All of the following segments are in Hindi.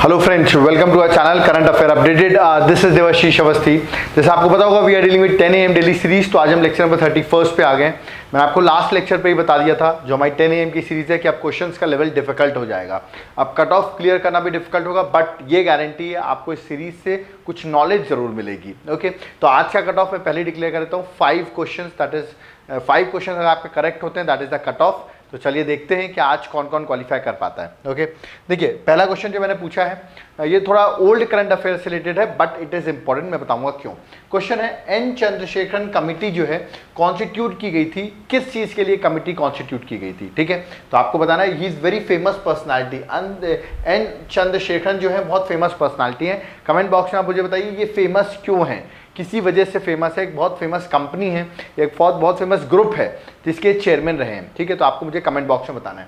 Hello friends, welcome to our channel current affair updated. This is Devashish Awasthi. जैसे आपको पता होगा we are dealing with 10 AM daily series. तो आज हम लेक्चर नंबर 31 पे आ गए। मैंने आपको लास्ट लेक्चर पे ही बता दिया था, जो हमारी 10 AM की सीरीज है, कि अब क्वेश्चंस का लेवल डिफिकल्ट हो जाएगा। अब कट ऑफ क्लियर करना भी डिफिकल्ट होगा, बट ये गारंटी है आपको इस सीरीज से कुछ नॉलेज जरूर मिलेगी। ओके, तो आज का कट ऑफ मैं पहले डिक्लेयर कर देता हूँ। 5 क्वेश्चन, दैट इज 5 क्वेश्चन अगर आपके करेक्ट होते हैं, that is the cut off. तो चलिए देखते हैं कि आज कौन कौन क्वालिफाई कर पाता है। ओके, देखिए पहला क्वेश्चन जो मैंने पूछा है ये थोड़ा ओल्ड करंट अफेयर से रिलेटेड है, बट इट इज इंपॉर्टेंट, मैं बताऊंगा क्यों। क्वेश्चन है, एन चंद्रशेखरन कमिटी जो है कॉन्स्टिट्यूट की गई थी, किस चीज के लिए कमिटी कॉन्स्टिट्यूट की गई थी? ठीक है, तो आपको बताना है he is very famous personality. N Chandrasekaran जो है बहुत फेमस पर्सनालिटी है। कमेंट बॉक्स में आप मुझे बताइए ये फेमस क्यों है, किसी वजह से फेमस है। एक बहुत फेमस कंपनी है, एक बहुत फेमस ग्रुप है जिसके चेयरमैन रहे हैं। ठीक है, तो आपको मुझे कमेंट बॉक्स में बताना है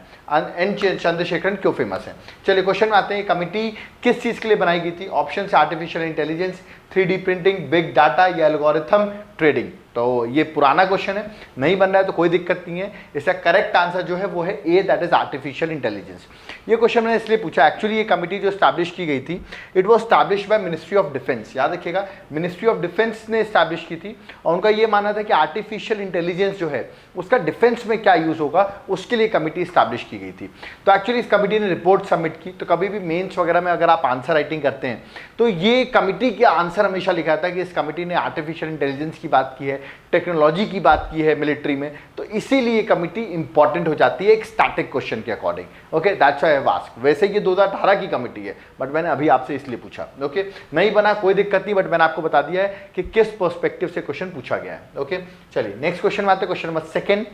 एन चंद्रशेखरन क्यों फेमस है। चलिए क्वेश्चन में आते हैं, कमिटी किस चीज के लिए बनाई गई थी? ऑप्शन है artificial intelligence, 3D printing, big data या एल्गोरिथम ट्रेडिंग। तो ये पुराना क्वेश्चन है, नहीं बन रहा है तो कोई दिक्कत नहीं है। इसका करेक्ट आंसर जो है वो है ए, दैट इज आर्टिफिशियल इंटेलिजेंस। ये क्वेश्चन मैंने इसलिए पूछा, एक्चुअली ये कमिटी जो स्टैब्लिश की गई थी, it was establish by ministry of defence. याद रखिएगा, मिनिस्ट्री ऑफ डिफेंस ने स्टैब्लिश की थी और उनका ये मानना था कि आर्टिफिशियल इंटेलिजेंस जो है उसका डिफेंस में क्या यूज होगा, उसके लिए कमिटी स्टैब्लिश की गई थी। तो एक्चुअली इस कमिटी ने रिपोर्ट सबमिट की। तो कभी भी मेंस वगैरह में अगर आप आंसर राइटिंग करते हैं तो ये कमिटी के आंसर हमेशा लिखा था कि इस कमिटी ने आर्टिफिशियल इंटेलिजेंस की बात की है, टेक्नोलॉजी की बात की है मिलिट्री में। तो इसीलिए कमिटी इंपॉर्टेंट हो जाती है एक स्टैटिक क्वेश्चन के according. Okay, that's why I have asked. वैसे ये 2018 की कमिटी है, बट मैंने अभी आपसे इसलिए पूछा। ओके, नहीं बना कोई दिक्कत नहीं, बट मैंने आपको बता दिया है कि किस पर्सपेक्टिव से क्वेश्चन पूछा गया है। ओके, चलिए नेक्स्ट क्वेश्चन में आते हैं, क्वेश्चन नंबर 2।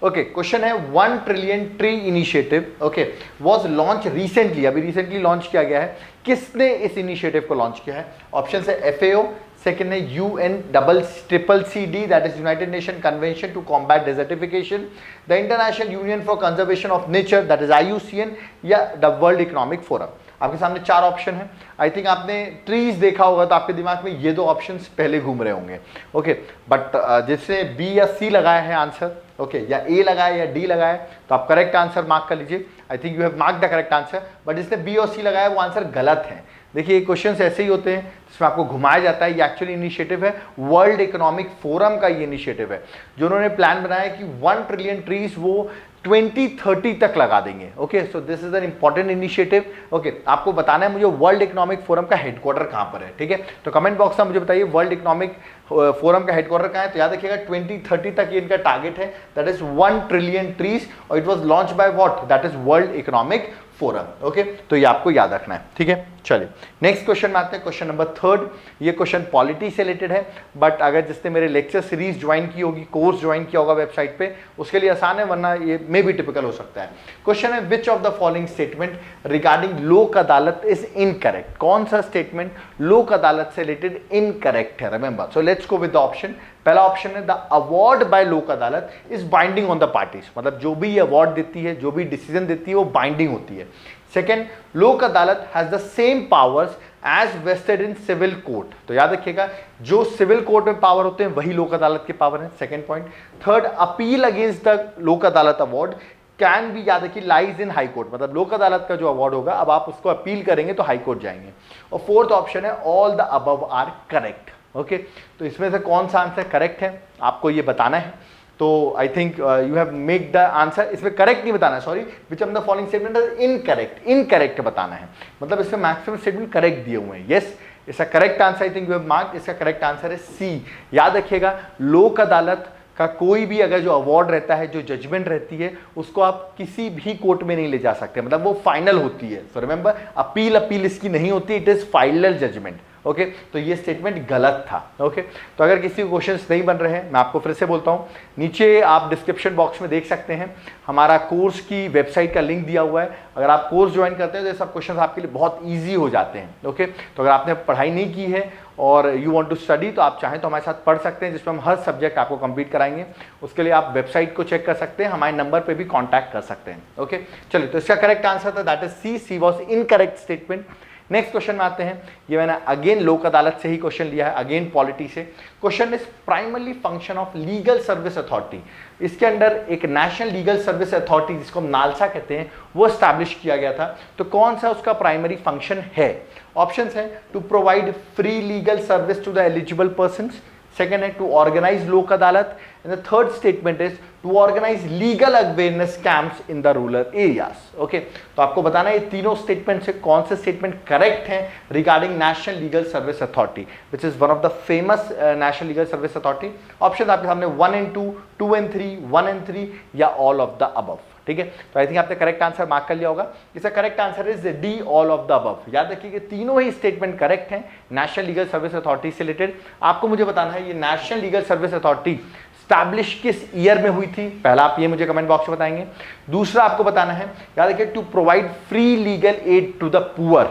ओके, क्वेश्चन है 1 trillion tree initiative okay was launch recently, अभी रिसेंटली लॉन्च किया गया है। किसने इस इनिशिएटिव को लॉन्च किया है? ऑप्शन है FAO, सेकेंड है UNCCC, that is United Nation Convention to Combat Desertification, the International Union for Conservation of Nature, that is IUCN, या द वर्ल्ड इकोनॉमिक फोरम। आपके सामने 4 ऑप्शन है। आई थिंक आपने ट्रीज देखा होगा तो आपके दिमाग में ये 2 ऑप्शंस पहले घूम रहे होंगे। ओके, बट जिसने B या C लगाया है आंसर, ओके, या A लगाया या D लगाया, तो आप करेक्ट आंसर मार्क कर लीजिए। I think you have mark the correct answer, but जिसने B और C लगाया वो आंसर गलत है। देखिए ये क्वेश्चंस ऐसे ही होते हैं जिसमें आपको घुमाया जाता है। ये एक्चुअली इनिशिएटिव है वर्ल्ड इकोनॉमिक फोरम का, ये इनिशिएटिव है जो उन्होंने प्लान बनाया कि 1 ट्रिलियन ट्रीज वो 2030 तक लगा देंगे। Okay, so this is an important initiative. Okay, आपको बताना है मुझे वर्ल्ड इकोनॉमिक फोरम का हेडक्वार्टर कहां पर है। ठीक है, तो कमेंट बॉक्स में मुझे बताइए वर्ल्ड इकोनॉमिक फोरम का हेडक्वार्टर कहां है। तो याद रखिएगा 2030 तक ये इनका टारगेट है, दैट इज 1 ट्रिलियन ट्रीज, और it was launch by what, that is world Economic forum. Okay, तो ये आपको याद रखना है। ठीक है, चलिए नेक्स्ट क्वेश्चन में आते हैं, क्वेश्चन नंबर 3। ये क्वेश्चन पॉलिटी से रिलेटेड है, बट अगर जिसने मेरे लेक्चर सीरीज ज्वाइन की होगी, कोर्स ज्वाइन किया होगा वेबसाइट पे, उसके लिए आसान है, वरना ये मे भी टिपिकल हो सकता है। क्वेश्चन है, विच of the following statement regarding लोक अदालत इज इनकरेक्ट? कौन सा स्टेटमेंट लोक अदालत से रिलेटेड इनकरेक्ट है? Remember, so let's go with the option. पहला ऑप्शन है, द अवार्ड बाय लोक अदालत is binding on the parties, मतलब जो भी ये अवार्ड देती है, जो भी डिसीजन देती है, वो बाइंडिंग होती है। Second, Lok Adalat has the same powers as vested in civil court. तो याद रखिएगा जो सिविल कोर्ट में पावर होते हैं वही लोक अदालत के पावर है। Second point. Third, appeal against the लोक अदालत अवार्ड कैन बी, याद रखिए, लाइज इन हाई कोर्ट, मतलब लोक अदालत का जो अवार्ड होगा अब आप उसको अपील करेंगे तो हाई कोर्ट जाएंगे। और फोर्थ ऑप्शन है, all the above are correct. Okay, तो इसमें से कौन सा आंसर करेक्ट है आपको ये बताना है। तो I think you have make the answer, इसमें करेक्ट नहीं बताना है, sorry, which of the following statement is incorrect, incorrect बताना है, मतलब इसमें मैक्सिमम स्टेटमेंट करेक्ट दिए हुए हैं। यस, इसका correct answer I think you have mark, इसका करेक्ट आंसर है C। याद रखिएगा लोक अदालत का कोई भी अगर जो अवार्ड रहता है, जो जजमेंट रहती है, उसको आप किसी भी कोर्ट में नहीं ले जा सकते, मतलब वो फाइनल होती है। सो रिमेंबर, अपील इसकी नहीं होती, it is final judgment. Okay, तो ये स्टेटमेंट गलत था। ओके, तो अगर किसी क्वेश्चंस नहीं बन रहे हैं, मैं आपको फिर से बोलता हूँ, नीचे आप डिस्क्रिप्शन बॉक्स में देख सकते हैं हमारा कोर्स की वेबसाइट का लिंक दिया हुआ है। अगर आप कोर्स ज्वाइन करते हैं तो ये सब क्वेश्चंस आपके लिए बहुत ईजी हो जाते हैं। ओके, तो अगर आपने पढ़ाई नहीं की है और यू वांट टू स्टडी, तो आप चाहें तो हमारे साथ पढ़ सकते हैं, जिसमें हम हर सब्जेक्ट आपको कंप्लीट कराएंगे। उसके लिए आप वेबसाइट को चेक कर सकते हैं, हमारे नंबर पे भी कांटेक्ट कर सकते हैं। ओके, चलिए, तो इसका करेक्ट आंसर था that is C was incorrect statement. Next question में आते हैं, ये मैंने अगेन लोक अदालत से ही क्वेश्चन लिया है, अगेन पॉलिटी से। Question is primarily function of legal service authority. इसके अंडर एक नेशनल लीगल सर्विस अथॉरिटी जिसको हम नालसा कहते हैं वो एस्टैब्लिश किया गया था। तो कौन सा उसका प्राइमरी फंक्शन है? ऑप्शंस हैं to provide free legal service to the eligible persons, second है to organize Lok Adalat, and the third statement is to organize legal awareness camps in the rural areas. Okay, तो आपको बताना है ये तीनों स्टेटमेंट से कौन से स्टेटमेंट करेक्ट हैं regarding national legal service authority, which is one of the famous national legal service authority. Option आपके सामने 1 and 2, 2 and 3, 1 and 3 या ऑल ऑफ द अबव। ठीक है, तो आई थिंक आपने करेक्ट आंसर मार्क कर लिया होगा। इसका correct answer is D, all of the above. याद रखिए कि तीनों ही स्टेटमेंट करेक्ट हैं नेशनल लीगल सर्विस अथॉरिटी से रिलेटेड। आपको मुझे बताना है ये national legal service authority establish किस ईयर में हुई थी, पहला आप ये मुझे कमेंट बॉक्स में बताएंगे। दूसरा आपको बताना है, याद रखिए to provide free legal aid to the poor,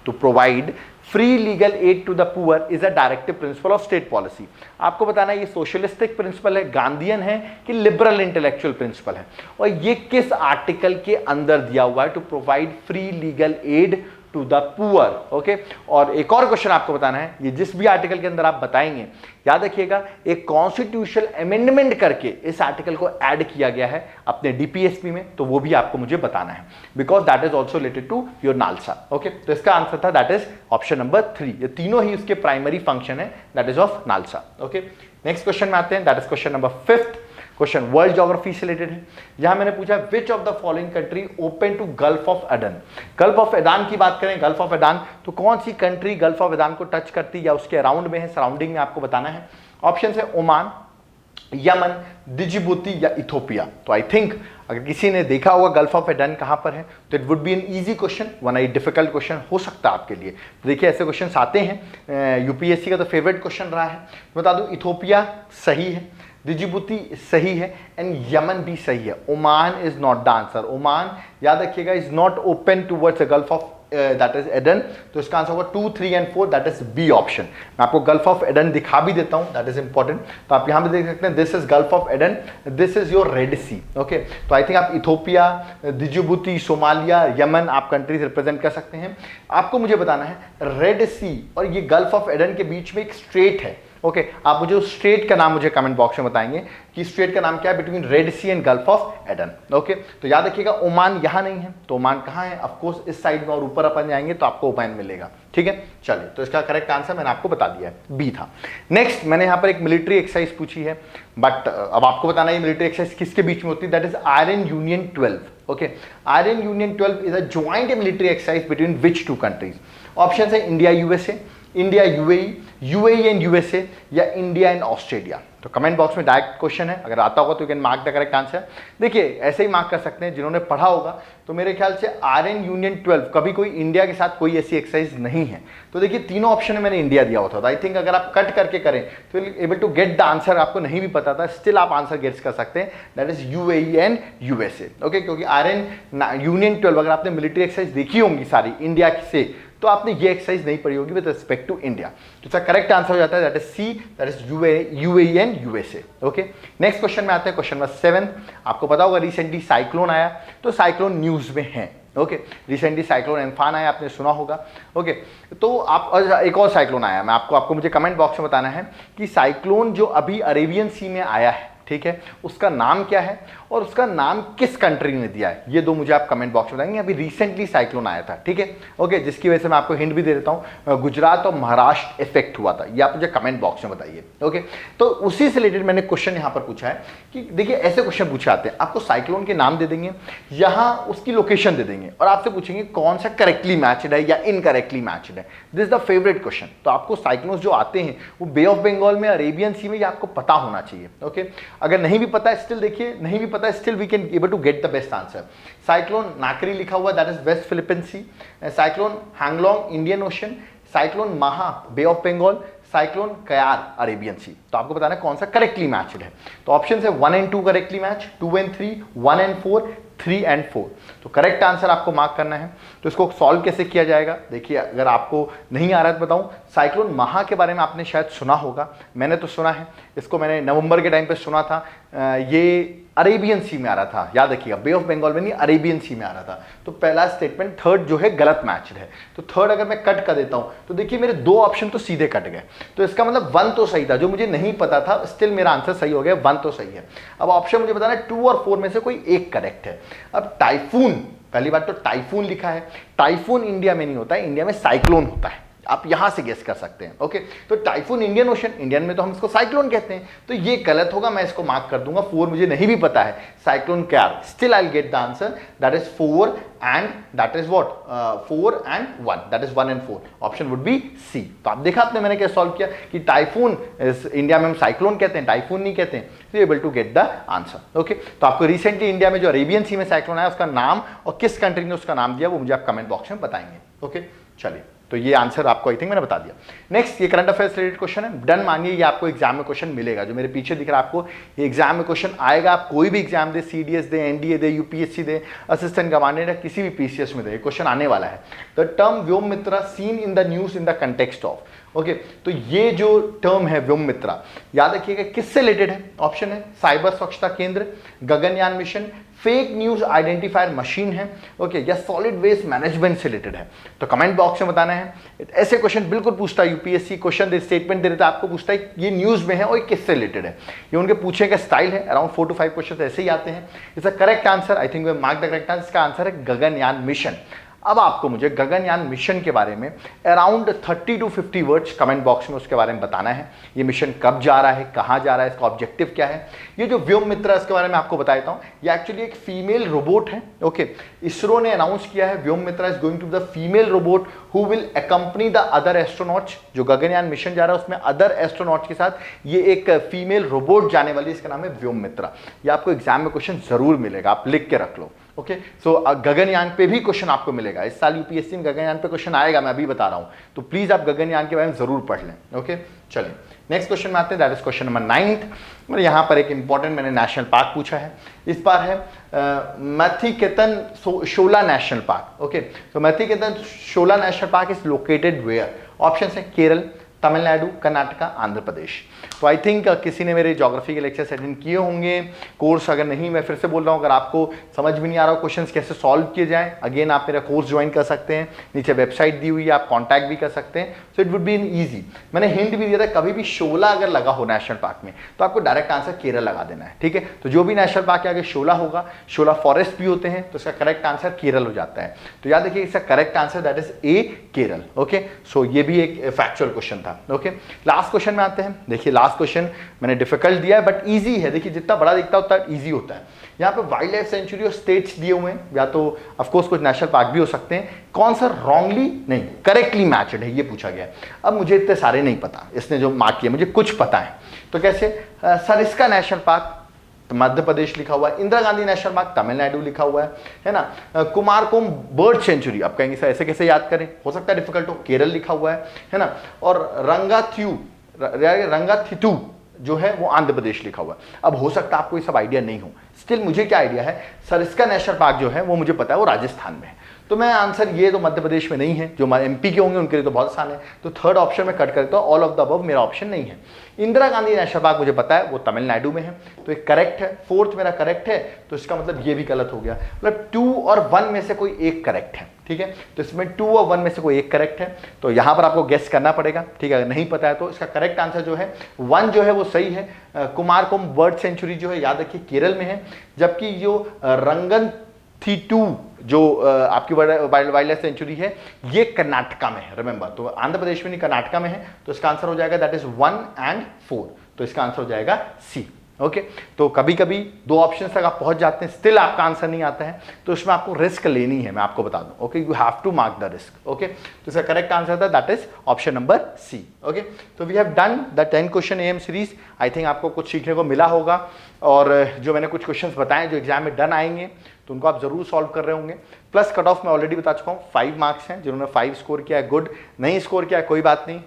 to provide free legal aid to the poor is a directive principle of state policy. आपको बताना है ये सोशलिस्टिक प्रिंसिपल है, गांधीयन है कि लिबरल इंटेलेक्चुअल प्रिंसिपल है, और ये किस आर्टिकल के अंदर दिया हुआ है, to provide free legal aid to the poor. Okay, और एक और क्वेश्चन आपको बताना है, ये जिस भी आर्टिकल के अंदर आप बताएंगे, याद रखिएगा एक कॉन्स्टिट्यूशनल अमेंडमेंट करके इस आर्टिकल को ऐड किया गया है अपने डीपीएसपी में, तो वो भी आपको मुझे बताना है, because that is also related to your NALSA. Okay, तो इसका आंसर था दैट इज ऑप्शन नंबर 3। ये तीनों ही उसके प्राइमरी फंक्शन है, that is of NALSA. Okay, next question में आते हैं, that is question number 5। Question world geography से रिलेटेड है। यहां मैंने पूछा which of the following country open to Gulf of Aden. Gulf of Aden की बात करें, गल्फ ऑफ एडान, तो कौन सी कंट्री गल्फ ऑफ एडान को टच करती या उसके अराउंड में है, सराउंडिंग में, आपको बताना है। ऑप्शन है ओमान, यमन, डिजिबूती या इथोपिया। तो आई थिंक अगर किसी ने देखा होगा गल्फ ऑफ एडन कहां पर है, तो it would be an easy question, one I difficult question हो सकता है आपके लिए। तो देखिए ऐसे क्वेश्चन आते हैं, यूपीएससी का तो फेवरेट क्वेश्चन रहा है। बता दूं इथोपिया सही है, डिजिबूती सही है, एंड यमन भी सही है। Oman is not the answer. Oman याद रखिएगा is not open towards the Gulf of that is Aden, तो इसका आंसर होगा 2, 3 and 4, that is B option. मैं आपको गल्फ ऑफ एडन दिखा भी देता हूं, दैट इज इंपॉर्टेंट। तो आप यहां पे देख सकते हैं, this is Gulf of Aden, this is your Red Sea. Okay, तो आई थिंक आप इथोपिया, डिजिबूती, सोमालिया, यमन आप कंट्रीज रिप्रेजेंट कर सकते हैं। आपको मुझे बताना है रेड सी और ये गल्फ ऑफ एडन के बीच में एक स्ट्रेट है। ओके, आप मुझे उस स्ट्रेट का नाम मुझे कमेंट बॉक्स में बताएंगे कि स्ट्रेट का नाम क्या है between Red Sea and Gulf of Aden. Okay, तो याद रखिएगा ओमान यहां नहीं है, तो ओमान कहां है, ऑफ कोर्स इस साइड में, और ऊपर अपन जाएंगे तो आपको ओमान मिलेगा। ठीक है, चलिए, तो इसका करेक्ट आंसर मैंने आपको बता दिया है, बी था। नेक्स्ट मैंने यहां पर एक मिलिट्री एक्सरसाइज पूछी है, बट अब आपको बताना है ये मिलिट्री एक्सरसाइज किसके बीच में होती है, that is Iron Union 12। Okay, Iron Union 12 is a joint military exercise between which 2 countries. Option है India USA, India UAE, UAE and USA, या इंडिया एंड ऑस्ट्रेलिया। तो कमेंट बॉक्स में डायरेक्ट क्वेश्चन है, अगर आता होगा तो you can mark the correct answer. देखिए ऐसे ही मार्क कर सकते हैं जिन्होंने पढ़ा होगा, तो मेरे ख्याल से आयरन यूनियन 12 कभी कोई इंडिया के साथ कोई ऐसी एक्सरसाइज नहीं है। तो देखिए तीनों ऑप्शन में मैंने इंडिया दिया हुआ था, आई थिंक अगर आप कट करके करें तो able to get the answer. आपको नहीं भी पता था, स्टिल आप आंसर गेट्स कर सकते हैं, that is UAE and USA. Okay, क्योंकि आयरन यूनियन 12 अगर आपने मिलिट्री एक्सरसाइज देखी होंगी सारी इंडिया से, तो आपने ये एक्सरसाइज नहीं पढ़ी होगी विद रिस्पेक्ट टू इंडिया। तो इसका करेक्ट आंसर हो जाता है that is C, that is UAE and USA. Okay, next question में आते हैं, क्वेश्चन नंबर 7। आपको पता होगा रिसेंटली साइक्लोन आया, तो साइक्लोन न्यूज में है। ओके, रिसेंटली साइक्लोन एम्फान आया, आपने सुना होगा। ओके, तो आप एक और साइक्लोन आया, मैं आपको मुझे कमेंट बॉक्स में बताना है कि साइक्लोन जो अभी अरेबियन सी में आया है, ठीक है, उसका नाम क्या है और उसका नाम किस कंट्री ने दिया है, ये दो मुझे आप कमेंट बॉक्स में बताएंगे। अभी रिसेंटली साइक्लोन आया था, ठीक है, ओके, जिसकी वजह से मैं आपको हिंट भी दे देता हूं, गुजरात और महाराष्ट्र इफेक्ट हुआ था, ये आप मुझे कमेंट बॉक्स में बताइए। ओके, तो उसी से रिलेटेड मैंने क्वेश्चन यहां पर पूछा है कि देखिए ऐसे क्वेश्चन पूछे आते हैं, आपको साइक्लोन के नाम दे देंगे, यहां उसकी लोकेशन दे देंगे और आपसे पूछेंगे कौन सा करेक्टली मैच्ड है या इनकरेक्टली मैच्ड है। This is the favourite question. तो आपको साइक्लोन जो आते हैं वो बे ऑफ बंगाल में, अरेबियन सी में, ये आपको पता होना चाहिए। ओके, अगर नहीं भी पता है स्टिल देखिए, नहीं भी पता है still we can able to get the best answer. Cyclone Nakri लिखा हुआ, that is West Philippine Sea, cyclone हैंगलोंग Indian Ocean, cyclone Maha Bay of Bengal, cyclone Kyarr Arabian Sea. तो आपको बताना है कौन सा करेक्टली मैच्ड है। तो ऑप्शन है 1 and 2 correctly match, 2 and 3, 1 and 4, 3 and 4। तो करेक्ट आंसर आपको मार्क करना है। तो इसको सॉल्व कैसे किया जाएगा, देखिए अगर आपको नहीं आ रहा है तो बताऊं, साइक्लोन महा के बारे में आपने शायद सुना होगा, मैंने तो सुना है, इसको मैंने नवंबर के टाइम पे सुना था ये अरेबियन सी में आ रहा था, याद रखिएगा, बे ऑफ बंगाल में नहीं, अरेबियन सी में आ रहा था। तो पहला स्टेटमेंट थर्ड जो है गलत मैच्ड है। तो थर्ड अगर मैं कट कर देता हूं तो देखिए मेरे दो ऑप्शन तो सीधे कट गए। तो इसका मतलब वन तो सही था, जो मुझे नहीं पता था स्टिल मेरा आंसर सही हो गया, वन तो सही है। अब ऑप्शन मुझे बताना है 2 और 4 में से कोई एक करेक्ट है। अब टाइफून, पहली बात तो टाइफून लिखा है, टाइफून इंडिया में नहीं होता है, इंडिया में साइक्लोन होता है, आप यहां से गेस कर सकते हैं। ओके, तो टाइफून इंडियन ओशन, इंडियन में तो हम इसको साइक्लोन कहते हैं, तो ये गलत होगा, मैं इसको मार्क कर दूंगा। 4 मुझे नहीं भी पता है साइक्लोन क्या, still I get the answer, that is 4 and that is what 4 and 1, that is 1 and 4, option would be C. तो आप देखा आपने मैंने क्या सॉल्व किया कि टाइफून इंडिया में हम साइक्लोन कहते हैं, टाइफून नहीं कहते हैं, तो able to get the answer. Okay, तो आपको रिसेंटली इंडिया में जो अरेबियन सी में साइक्लोन आया उसका नाम और किस कंट्री ने उसका नाम दिया वो मुझे आप कमेंट बॉक्स में बताएंगे। ओके, चलिए, तो ये आंसर आपको आई थिंक मैंने बता दिया। नेक्स्ट, ये करंट अफेयर्स रिलेटेड क्वेश्चन है, डन मानिए ये आपको एग्जाम में क्वेश्चन मिलेगा, जो मेरे पीछे दिख रहा है आपको, ये एग्जाम में क्वेश्चन आएगा। आप कोई भी एग्जाम दे, सीडीएस दे, एनडीए दे, यूपीएससी दे, असिस्टेंट कमांडेंट या किसी भी पीसीएस में दे, क्वेश्चन आने वाला है। The term Vyom Mitra seen in the news in the context of, okay, तो ये जो टर्म है व्योम मित्रा, याद रखिएगा किससे रिलेटेड है। ऑप्शन है साइबर स्वच्छता केंद्र, Gaganyaan mission, fake news identifier machine है, ओके, या सॉलिड वेस्ट मैनेजमेंट से रिलेटेड है। तो कमेंट बॉक्स में बताना है। ऐसे क्वेश्चन बिल्कुल पूछता है यूपीएससी, क्वेश्चन दे, स्टेटमेंट दे देता है, आपको पूछता है ये न्यूज में है और किससे रिलेटेड है, ये उनके पूछने का स्टाइल है। अराउंड 4 to 5 क्वेश्चन ऐसे ही आते हैं। इसका correct answer, I think we mark the correct answer, इसका आंसर है गगनयान मिशन। अब आपको मुझे गगनयान मिशन के बारे में around 30 to 50 words comment box में उसके बारे में बताना है। ये मिशन कब जा रहा है, कहाँ जा रहा है, इसका ऑब्जेक्टिव क्या है। ये जो व्योम मित्रा, इसके बारे में आपको बता देता हूँ, ये एक्चुअली एक फीमेल रोबोट है। ओके, इसरो ने अनाउंस किया है Vyom Mitra is going to the female robot who will accompany the other astronauts. जो गगनयान मिशन जा रहा है उसमें अदर एस्ट्रोनॉट्स के साथ ये एक फीमेल रोबोट जाने वाली है, इसका नाम है व्योम मित्रा। ये आपको एग्जाम में क्वेश्चन जरूर मिलेगा, आप लिख के रख लो। ओके, सो गगनयान पे भी क्वेश्चन आपको मिलेगा इस साल, यूपीएससी में गगनयान पे क्वेश्चन आएगा, मैं अभी बता रहा हूं, तो प्लीज आप गगनयान के बारे में जरूर पढ़ लें। ओके, चलिए नेक्स्ट क्वेश्चन में आते हैं, दैट इज क्वेश्चन नंबर 9। यहाँ पर एक इंपॉर्टेंट मैंने नेशनल पार्क पूछा है, इस बार है Mathikettan Shola National Park. Okay, तो Mathikettan Shola National Park is located where. Option है केरल, तमिलनाडु, कर्नाटका, आंध्र प्रदेश। तो आई थिंक किसी ने मेरे ज्योग्राफी के लेक्चर्स अटेंड किए होंगे कोर्स, अगर नहीं मैं फिर से बोल रहा हूँ, अगर आपको समझ में नहीं आ रहा हो क्वेश्चंस कैसे सॉल्व किए जाएं, अगेन आप मेरा कोर्स ज्वाइन कर सकते हैं, नीचे वेबसाइट दी हुई है, आप कॉन्टैक्ट भी कर सकते हैं। So it would be in easy. मैंने हिंट भी दिया था, कभी भी शोला अगर लगा हो नेशनल पार्क में तो आपको डायरेक्ट आंसर केरल लगा देना है। ठीक है, तो जो भी नेशनल पार्क के आगे शोला होगा, शोला फॉरेस्ट भी होते हैं, तो इसका करेक्ट आंसर केरल हो जाता है। तो याद रखिए इसका correct answer that is A, Kerala. Okay, so ये भी एक फैक्चुअल क्वेश्चन था। ओके, लास्ट क्वेश्चन में आते हैं। देखिए लास्ट क्वेश्चन मैंने डिफिकल्ट दिया है बट इजी है। देखिए जितना बड़ा दिखता है उतना इजी होता है। यहाँ पे वाइल्ड लाइफ सेंचुरी और स्टेट्स दिए हुए हैं, या तो ऑफ कोर्स कुछ नेशनल पार्क भी हो सकते हैं। कौन सा रॉन्गली नहीं करेक्टली मैच्ड है ये पूछा गया है। अब मुझे इतने सारे नहीं पता, इसने जो मार्क किया मुझे कुछ पता है। तो कैसे, सरिस्का नेशनल पार्क मध्य प्रदेश लिखा हुआ है, इंदिरा गांधी नेशनल पार्क तमिलनाडु लिखा हुआ है ना। कुमारकोम बर्ड सेंचुरी, आप कहेंगे सर ऐसे कैसे याद करें, हो सकता है डिफिकल्ट हो, केरल लिखा हुआ है ना। और रंगाथितु जो है वो आंध्र प्रदेश लिखा हुआ है। अब हो सकता है आपको ये सब आइडिया नहीं हो, स्टिल मुझे क्या आइडिया है, सरिस्का नेशनल पार्क जो है वो मुझे पता है वो राजस्थान में है। तो मैं आंसर ये तो मध्य प्रदेश में नहीं है, जो एमपी के होंगे उनके लिए तो बहुत आसान है। तो थर्ड ऑप्शन में कट करता हूँ, ऑल ऑफ द अबव मेरा ऑप्शन नहीं है। इंदिरा गांधी नेशनल पार्क मुझे पता है वो तमिलनाडु में है, तो एक करेक्ट है। फोर्थ मेरा करेक्ट है, तो इसका मतलब ये भी गलत हो गया, मतलब 2 और 1 में से कोई एक करेक्ट है। ठीक है, तो इसमें 2 और 1 में से कोई एक करेक्ट है, तो यहां पर आपको गेस करना पड़ेगा। ठीक है, अगर नहीं पता है तो इसका करेक्ट आंसर जो है 1 जो है वो सही है। कुमारकोम बर्ड सेंचुरी जो है याद रखिए केरल में है, जबकि जो रंगनथिटु जो आपकी वाइल्ड लाइफ सेंचुरी है ये कर्नाटका में है। रिमेंबर, तो आंध्र प्रदेश में नहीं कर्नाटका में है, तो इसका आंसर हो जाएगा दैट इज 1 and 4, तो इसका आंसर हो जाएगा सी। ओके, तो कभी कभी 2 ऑप्शन तक आप पहुंच जाते हैं, स्टिल आपका आंसर नहीं आता है, तो इसमें आपको रिस्क लेनी है, मैं आपको बता दूं। Okay, you have to mark the risk. Okay, तो इसका करेक्ट आंसर था that is option number C. Okay, तो we have done the 10 question AM series. I think आपको कुछ सीखने को मिला होगा, और जो मैंने कुछ क्वेश्चंस बताए जो एग्जाम में डन आएंगे तो उनको आप जरूर सॉल्व कर रहे होंगे। प्लस कट ऑफ मैं ऑलरेडी बता चुका हूँ, 5 मार्क्स हैं। जिन्होंने 5 स्कोर किया है गुड, नहीं स्कोर किया है कोई बात नहीं,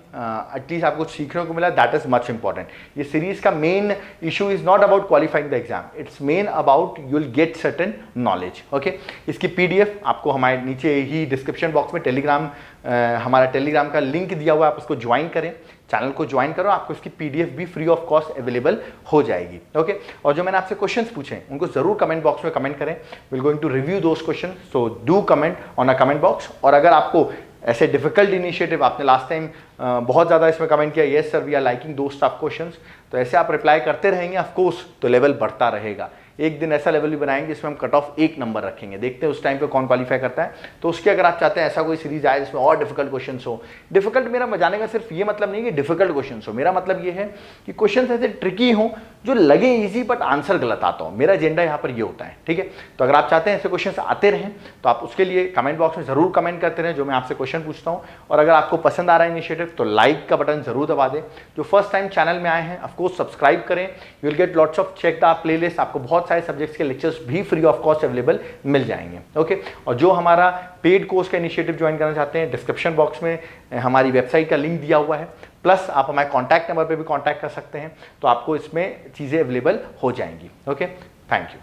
एटलीस्ट आपको सीखने को मिला, दैट इज मच इंपॉर्टेंट। ये सीरीज का main issue is not about qualifying the exam, it's main about you will gate certain knowledge. Okay, इसकी पीडीएफ आपको हमारे नीचे ही डिस्क्रिप्शन बॉक्स में टेलीग्राम हमारा टेलीग्राम का लिंक दिया हुआ है, आप उसको ज्वाइन करें, चैनल को ज्वाइन करो, आपको इसकी पीडीएफ भी फ्री ऑफ कॉस्ट अवेलेबल हो जाएगी। ओके, और जो मैंने आपसे क्वेश्चंस पूछे उनको जरूर कमेंट बॉक्स में कमेंट करें। Will going to review those question, so do comment on a comment box. और अगर आपको ऐसे डिफिकल्ट इनिशिएटिव, आपने लास्ट टाइम बहुत ज़्यादा इसमें कमेंट किया, yes sir we are liking those tough questions, तो ऐसे आप रिप्लाई करते रहेंगे ऑफकोर्स तो लेवल बढ़ता रहेगा। एक दिन ऐसा लेवल भी बनाएंगे जिसमें हम कट ऑफ 1 नंबर रखेंगे, देखते हैं उस टाइम पे कौन क्वालिफाई करता है। तो उसके अगर आप चाहते हैं ऐसा कोई सीरीज आए जिसमें और डिफिकल्ट क्वेश्चंस हो, डिफिकल्ट मेरा जाने का सिर्फ ये मतलब नहीं कि डिफिकल्ट क्वेश्चंस हो, मेरा मतलब ये है कि क्वेश्चंस ऐसे ट्रिकी हो जो लगे इजी बट आंसर गलत आता हो। मेरा एजेंडा यहाँ पर ये होता है, ठीक है। तो अगर आप चाहते हैं ऐसे क्वेश्चंस आते रहें तो आप उसके लिए कमेंट बॉक्स में जरूर कमेंट करते रहें जो मैं आपसे क्वेश्चन पूछता हूँ। और अगर आपको पसंद आ रहा है इनिशिएटिव तो लाइक का बटन जरूर दबा दें। जो फर्स्ट टाइम चैनल में आए हैं ऑफकोर्स सब्सक्राइब करें, you will get lots of check the playlist, आपको बहुत सारे सब्जेक्ट्स के लेक्चर्स भी फ्री ऑफ कॉस्ट अवेलेबल मिल जाएंगे। ओके, और जो हमारा पेड कोर्स का इनिशिएटिव ज्वाइन करना चाहते हैं, डिस्क्रिप्शन बॉक्स में हमारी वेबसाइट का लिंक दिया हुआ है, प्लस आप हमारे कॉन्टैक्ट नंबर पे भी कॉन्टैक्ट कर सकते हैं, तो आपको इसमें चीज़ें अवेलेबल हो जाएंगी। Okay, thank you.